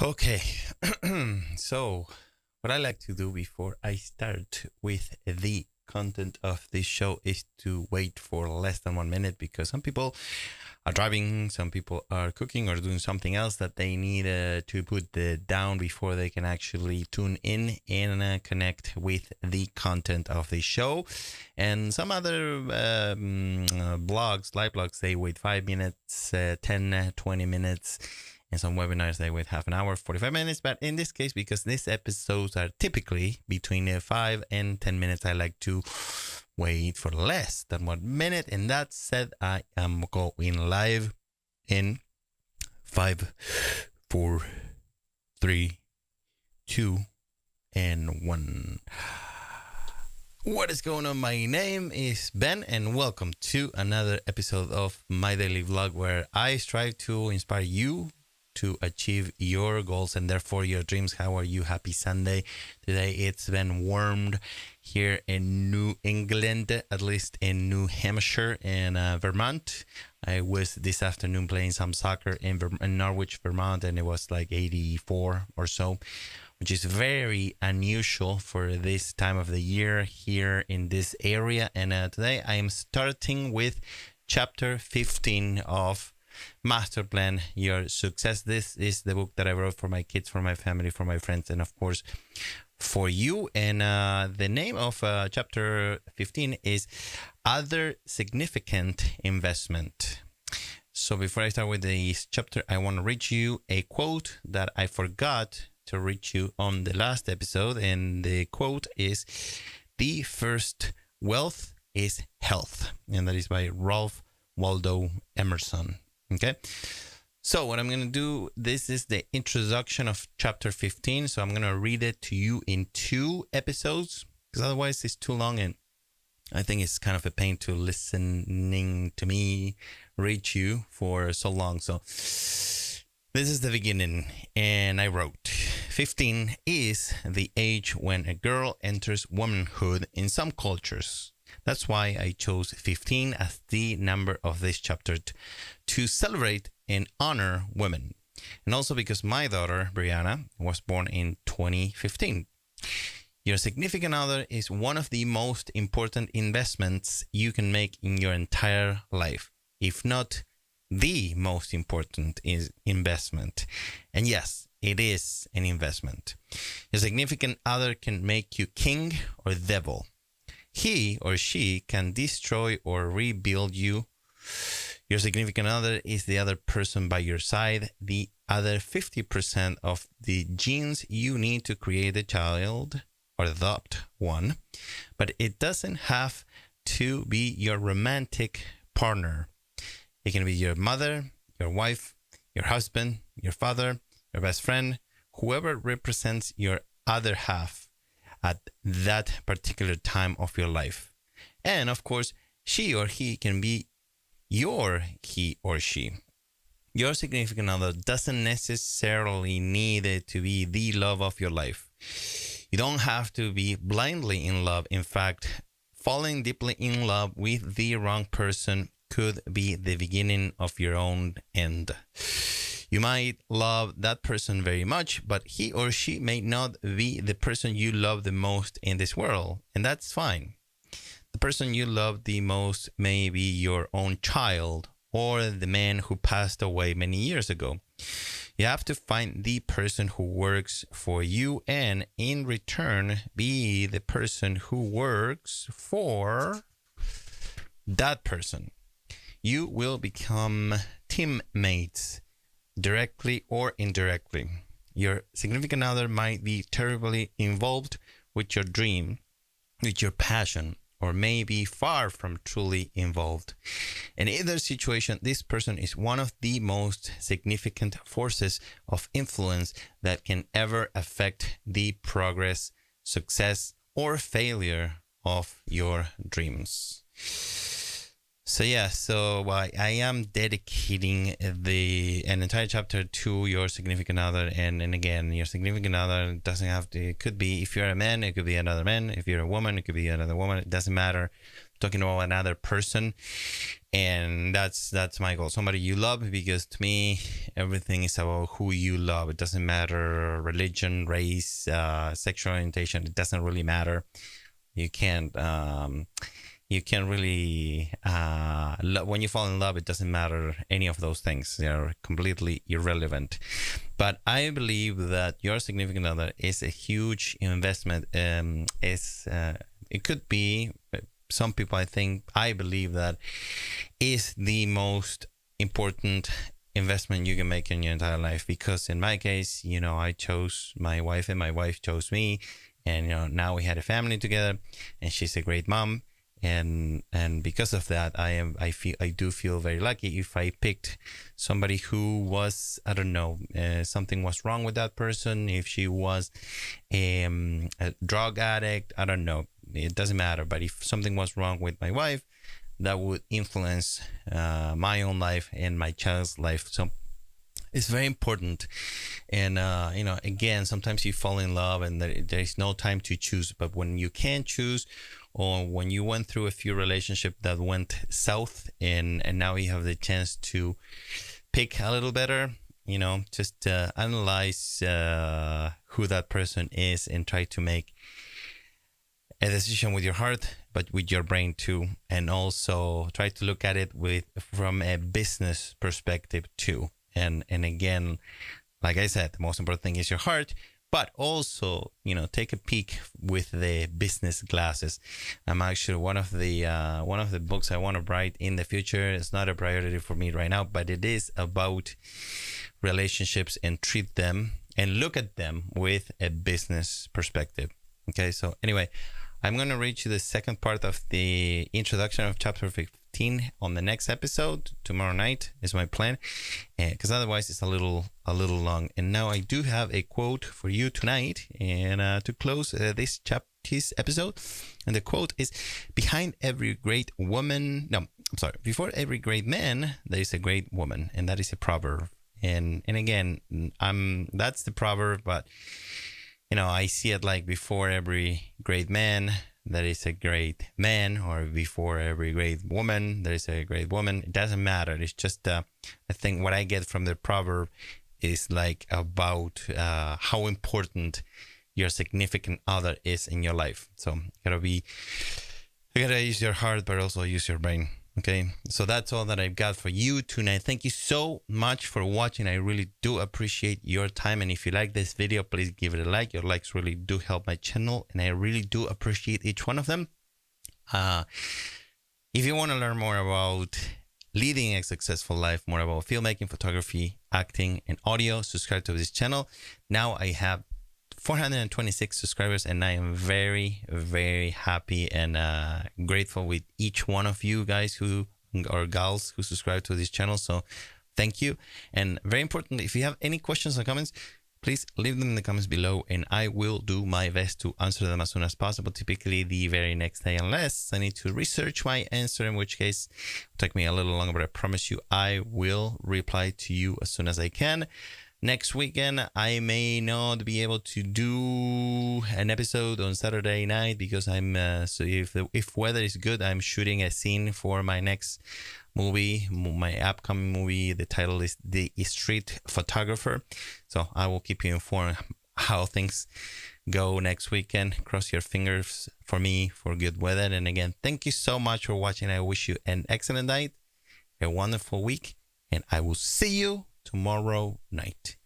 Okay, so what I like to do before I start with the content of this show is to wait for less than 1 minute because some people are driving, some people are cooking or doing something else that they need to put down before they can actually tune in and connect with the content of the show. And some other blogs, live blogs, they wait 5 minutes, 10, 20 minutes. And some webinars they wait half an hour, 45 minutes. But in this case, because these episodes are typically between 5 and 10 minutes, I like to wait for less than 1 minute. And that said, I am going live in 5, 4, 3, 2, and 1. What is going on? My name is Ben, and welcome to another episode of my daily vlog where I strive to inspire you to achieve your goals and therefore your dreams. How are you? Happy Sunday. Today it's been warmed here in New England, at least in New Hampshire and Vermont. I was this afternoon playing some soccer in Norwich, Vermont, and it was like 84 or so, which is very unusual for this time of the year here in this area. And today I am starting with chapter 15 of Masterplan Your Success. This is the book that I wrote for my kids, for my family, for my friends, and of course for you. And the name of chapter 15 is Other Significant Investment. So before I start with this chapter, I want to read you a quote that I forgot to read you on the last episode. And the quote is, "The first wealth is health." And that is by Ralph Waldo Emerson. Okay, so what I'm going to do, this is the introduction of chapter 15. So I'm going to read it to you in 2 episodes because otherwise it's too long. And I think it's kind of a pain to listening to me read you for so long. So this is the beginning. And I wrote, 15 is the age when a girl enters womanhood in some cultures. That's why I chose 15 as the number of this chapter to celebrate and honor women. And also because my daughter, Brianna, was born in 2015. Your significant other is one of the most important investments you can make in your entire life, if not the most important investment. And yes, it is an investment. Your significant other can make you king or devil. He or she can destroy or rebuild you. Your significant other is the other person by your side, the other 50% of the genes you need to create a child or adopt one. But it doesn't have to be your romantic partner. It can be your mother, your wife, your husband, your father, your best friend, whoever represents your other half at that particular time of your life. And of course, she or he can be your he or she. Your significant other doesn't necessarily need it to be the love of your life. You don't have to be blindly in love. In fact, falling deeply in love with the wrong person could be the beginning of your own end. You might love that person very much, but he or she may not be the person you love the most in this world, and that's fine. The person you love the most may be your own child or the man who passed away many years ago. You have to find the person who works for you and in return be the person who works for that person. You will become teammates, directly or indirectly. Your significant other might be terribly involved with your dream, with your passion, or may be far from truly involved. In either situation, this person is one of the most significant forces of influence that can ever affect the progress, success, or failure of your dreams. So I am dedicating an entire chapter to your significant other, and again, your significant other doesn't have to. It could be, if you're a man, it could be another man. If you're a woman, it could be another woman. It doesn't matter. I'm talking about another person, And that's my goal. Somebody you love, because to me, everything is about who you love. It doesn't matter religion, race, sexual orientation. It doesn't really matter. You can't really when you fall in love, it doesn't matter any of those things. They're completely irrelevant. But I believe that your significant other is a huge investment. It could be, some people, I believe that is the most important investment you can make in your entire life. Because in my case, I chose my wife and my wife chose me, and now we had a family together, and she's a great mom. And because of that, I do feel very lucky. If I picked somebody who was, I don't know, something was wrong with that person, if she was a drug addict, I don't know, it doesn't matter. But if something was wrong with my wife, that would influence my own life and my child's life. So it's very important. And again, sometimes you fall in love and there is no time to choose. But when you can choose, or when you went through a few relationships that went south, and now you have the chance to pick a little better, just analyze who that person is and try to make a decision with your heart, but with your brain too. And also try to look at it from a business perspective too. And again, like I said, the most important thing is your heart. But also, take a peek with the business glasses. I'm actually one of the books I want to write in the future. It's not a priority for me right now, but it is about relationships and treat them and look at them with a business perspective. Okay, so anyway, I'm going to read you the second part of the introduction of chapter 15 on the next episode. Tomorrow night is my plan, because otherwise it's a little long. And now I do have a quote for you tonight, and to close this episode. And the quote is, before every great man, there is a great woman. And that is a proverb. And again, that's the proverb, but I see it like, before every great man, there is a great man, or before every great woman, there is a great woman. It doesn't matter. It's just, I think what I get from the proverb is like about how important your significant other is in your life. So you gotta use your heart, but also use your brain. Okay, so that's all that I've got for you tonight. Thank you so much for watching. I really do appreciate your time. And if you like this video, please give it a like. Your likes really do help my channel, and I really do appreciate each one of them. If you want to learn more about leading a successful life, more about filmmaking, photography, acting, and audio, subscribe to this channel. Now I have 426 subscribers, and I am very, very happy and grateful with each one of you guys or gals who subscribe to this channel. So thank you. And very important, if you have any questions or comments, please leave them in the comments below, and I will do my best to answer them as soon as possible, typically the very next day, unless I need to research my answer, in which case it will take me a little longer, but I promise you I will reply to you as soon as I can. Next weekend, I may not be able to do an episode on Saturday night, because so if weather is good, I'm shooting a scene for my next movie, my upcoming movie. The title is The Street Photographer. So I will keep you informed how things go next weekend. Cross your fingers for me for good weather. And again, thank you so much for watching. I wish you an excellent night, a wonderful week, and I will see you tomorrow night.